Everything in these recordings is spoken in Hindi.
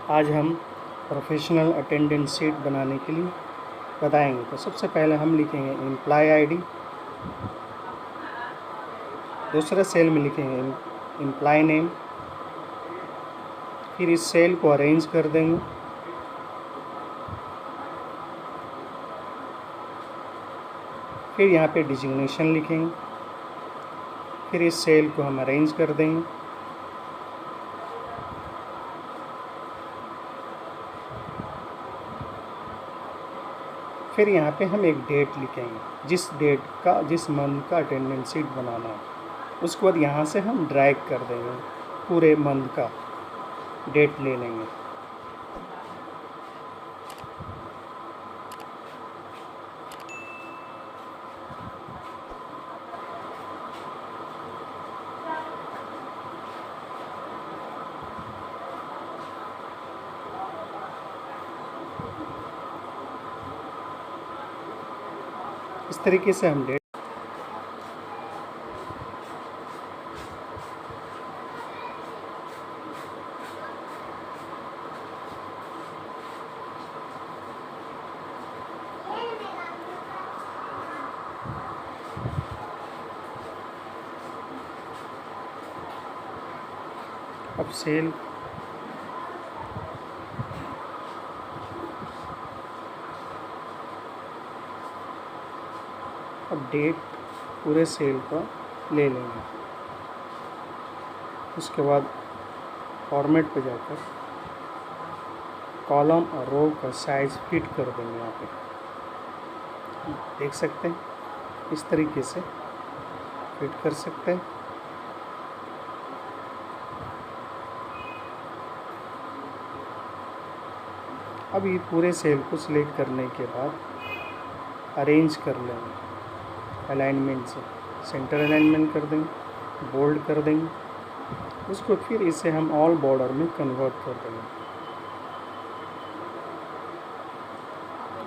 आज हम प्रोफेशनल अटेंडेंस शीट बनाने के लिए बताएंगे। तो सबसे पहले हम लिखेंगे एम्प्लॉय आईडी, दूसरे सेल में लिखेंगे एम्प्लॉय नेम, फिर इस सेल को अरेंज कर देंगे। फिर यहाँ पे डिजिग्नेशन लिखेंगे, फिर इस सेल को हम अरेंज कर देंगे। फिर यहाँ पे हम एक डेट लिखेंगे, जिस मंथ का अटेंडेंस शीट बनाना है। उसके बाद यहाँ से हम ड्रैग कर देंगे, पूरे मंथ का डेट ले लेंगे। इस तरीके से हम डेट अब सेल अब डेट पूरे सेल का ले लेंगे। उसके बाद फॉर्मेट पे जाकर कॉलम और रो का साइज फिट कर देंगे। यहाँ पे देख सकते हैं, इस तरीके से फिट कर सकते हैं। अब ये पूरे सेल को सिलेक्ट करने के बाद अरेंज कर लेंगे अलाइनमेंट से। सेंटर अलाइनमेंट कर देंगे, बोल्ड कर देंगे। उसको फिर इसे हम ऑल बॉर्डर में कन्वर्ट कर देंगे।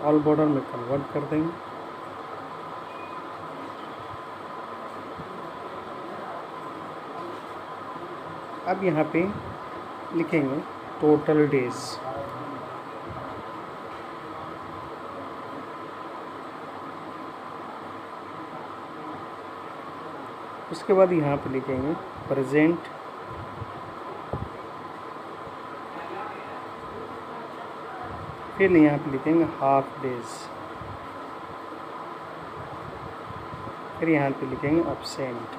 ऑल बॉर्डर में कन्वर्ट कर देंगे। अब यहाँ पे लिखेंगे टोटल डेज। उसके बाद यहाँ पे लिखेंगे प्रेजेंट, फिर यहाँ पे लिखेंगे हाफ डेज, फिर यहाँ पे लिखेंगे एब्सेंट।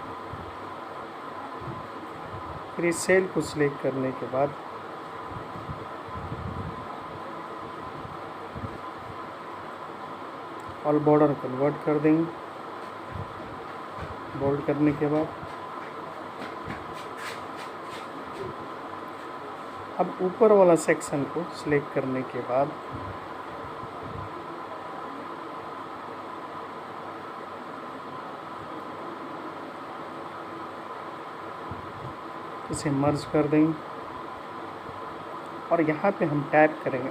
फिर इस सेल को सिलेक्ट करने के बाद ऑल बॉर्डर कन्वर्ट कर देंगे। बोल्ड करने के बाद अब ऊपर वाला सेक्शन को सिलेक्ट करने के बाद इसे मर्ज कर देंगे और यहाँ पे हम टाइप करेंगे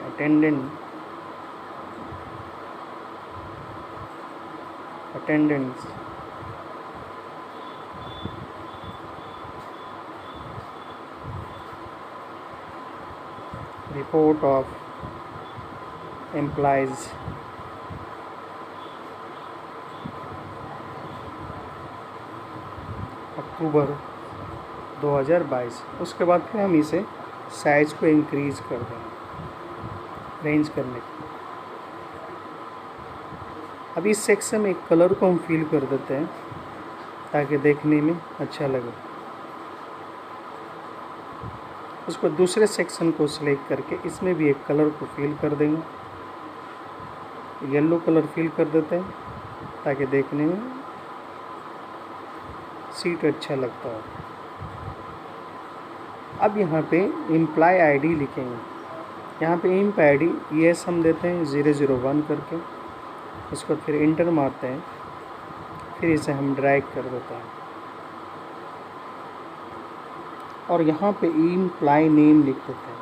अटेंडेंस रिपोर्ट ऑफ एम्प्लॉयज अक्टूबर 2022। उसके बाद फिर हम इसे साइज को इंक्रीज कर देंगे रेंज करने के। अब इस सेक्शन में एक कलर को हम फिल कर देते हैं ताकि देखने में अच्छा लगे। उसको दूसरे सेक्शन को सिलेक्ट करके इसमें भी एक कलर को फिल कर देंगे। येलो कलर फिल कर देते हैं ताकि देखने में सीट अच्छा लगता है। अब यहाँ पे एम्प्लॉय आईडी लिखेंगे। यहाँ पे एम्प आईडी ES हम देते हैं 001 करके। उसको फिर इंटर मारते हैं, फिर इसे हम ड्रैग कर देते हैं और यहाँ पे एम्प्लॉय नेम लिख देते हैं।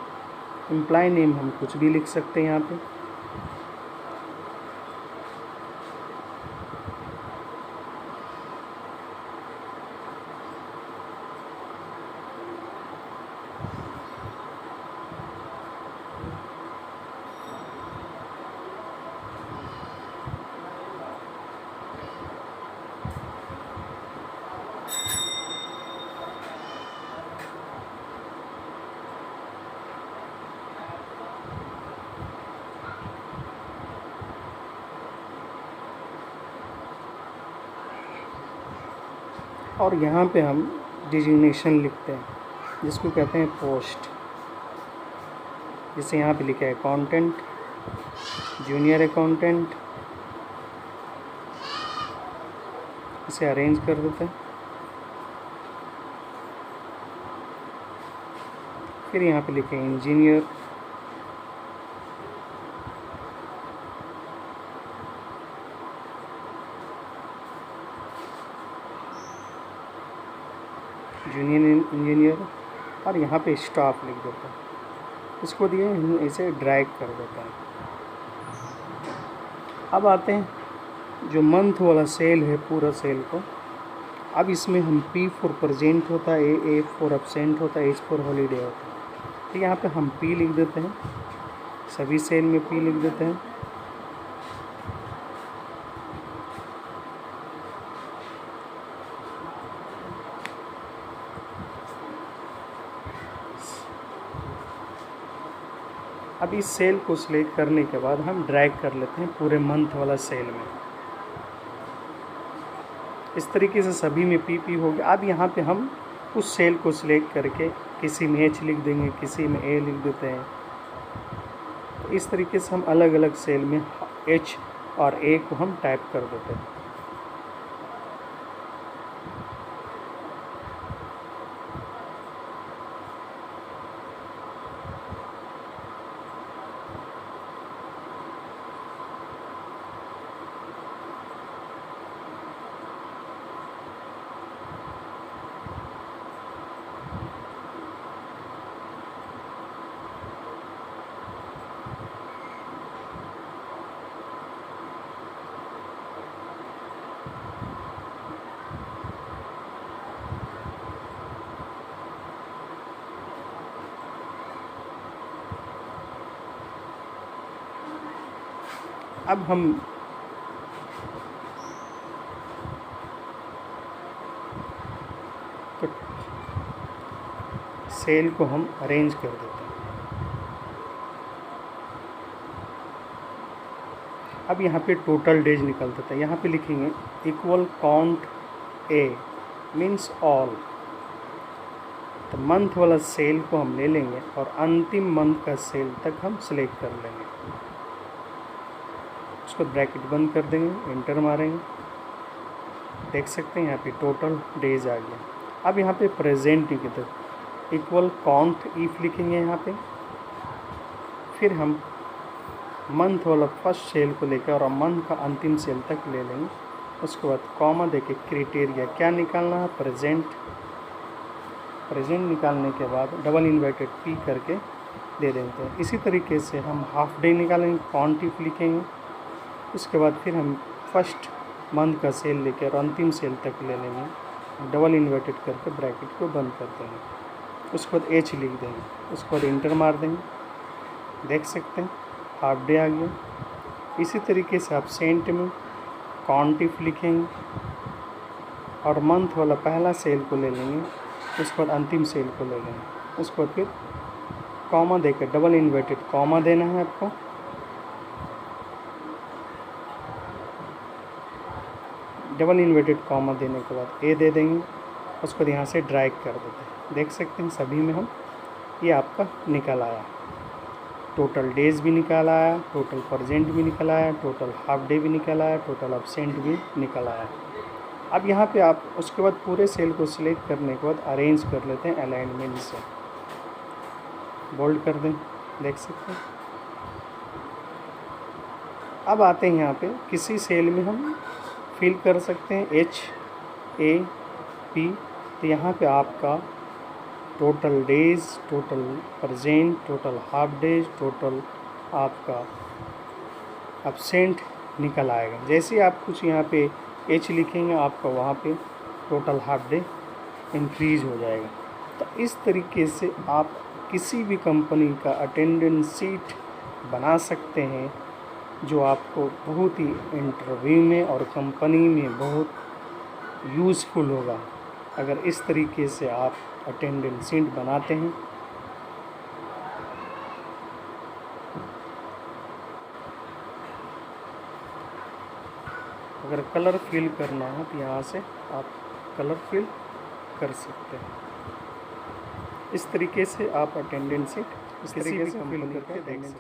एम्प्लॉय नेम हम कुछ भी लिख सकते हैं यहाँ पे। और यहाँ पे हम डिजिग्नेशन लिखते हैं जिसको कहते हैं पोस्ट। जैसे यहाँ पे लिखा है अकाउंटेंट, जूनियर अकाउंटेंट, इसे अरेंज कर देते हैं। फिर यहाँ पे लिखें इंजीनियर, जूनियर इंजीनियर, और यहाँ पे स्टाफ लिख देते हैं। इसको दिए इसे ड्रैग कर देते हैं। अब आते हैं जो मंथ वाला सेल है, पूरा सेल को। अब इसमें हम P फॉर प्रेजेंट होता है, A फॉर एब्सेंट होता है, H फॉर हॉलीडे होता है। तो यहाँ पे हम P लिख देते हैं, सभी सेल में P लिख देते हैं। अब इस सेल को सिलेक्ट करने के बाद हम ड्रैग कर लेते हैं पूरे मंथ वाला सेल में। इस तरीके से सभी में PP हो गया। अब यहाँ पे हम उस सेल को सिलेक्ट करके किसी में H लिख देंगे, किसी में A लिख देते हैं। तो इस तरीके से हम अलग अलग सेल में H और A को हम टाइप कर देते हैं। अब हम तो सेल को हम अरेंज कर देते हैं। अब यहाँ पे टोटल डेज निकल देता है। यहाँ पे लिखेंगे equal count A means all. तो मंथ वाला सेल को हम ले लेंगे और अंतिम मंथ का सेल तक हम सिलेक्ट कर लेंगे। उसको ब्रैकेट बंद कर देंगे, एंटर मारेंगे। देख सकते हैं यहाँ पे टोटल डेज आ गया। अब यहाँ पे प्रेजेंट की तरफ इक्वल काउंट इफ लिखेंगे यहाँ पे। फिर हम मंथ वाला फर्स्ट सेल को लेकर और मंथ का अंतिम सेल तक ले लेंगे। उसके बाद कॉमा देके क्राइटेरिया क्या निकालना है, प्रेजेंट निकालने के बाद डबल इन्वर्टेड P करके दे देते हैं। इसी तरीके से हम हाफ डे निकालेंगे, काउंट इफ लिखेंगे। उसके बाद फिर हम फर्स्ट मंथ का सेल लेकर और अंतिम सेल तक ले लेंगे, डबल इन्वर्टेड करके ब्रैकेट को बंद कर देंगे। उसके बाद H लिख देंगे, उसके बाद इंटर मार देंगे। देख सकते हैं हाफ डे आ गया। इसी तरीके से आप सेंट में काउंट इफ लिखेंगे और मंथ वाला पहला सेल को ले लेंगे। उसके बाद अंतिम सेल को ले लेंगे। उसके बाद फिर कॉमा देकर डबल इन्वर्टेड कॉमा देना है आपको। डबल इन्वर्टेड कॉमा देने के बाद A दे देंगे। उसको यहाँ से ड्रैग कर देते हैं। देख सकते हैं सभी में हम ये आपका निकल आया। टोटल डेज भी निकल आया, टोटल प्रेजेंट भी निकल आया, टोटल हाफ डे भी निकल आया, टोटल एब्सेंट भी निकल आया। अब यहाँ पे आप उसके बाद पूरे सेल को सिलेक्ट करने के बाद अरेंज कर लेते हैं अलाइनमेंट से। बोल्ड कर दें, देख सकते हैं। अब आते हैं यहाँ पे किसी सेल में हम फिल कर सकते हैं H A P। तो यहाँ पे आपका total days, total present, total half days, total आपका एब्सेंट निकल आएगा। जैसे ही आप कुछ यहाँ पे H लिखेंगे आपका वहाँ पे टोटल हाफ डे इंक्रीज हो जाएगा। तो इस तरीके से आप किसी भी कंपनी का अटेंडेंस शीट बना सकते हैं जो आपको बहुत ही इंटरव्यू में और कंपनी में बहुत यूज़फुल होगा। अगर इस तरीके से आप अटेंडेंस शीट बनाते हैं। अगर कलर फिल करना है तो यहाँ से आप कलर फिल कर सकते हैं। इस तरीके से आप अटेंडेंस शीट किसी भी कंपनी का अटेंडेंस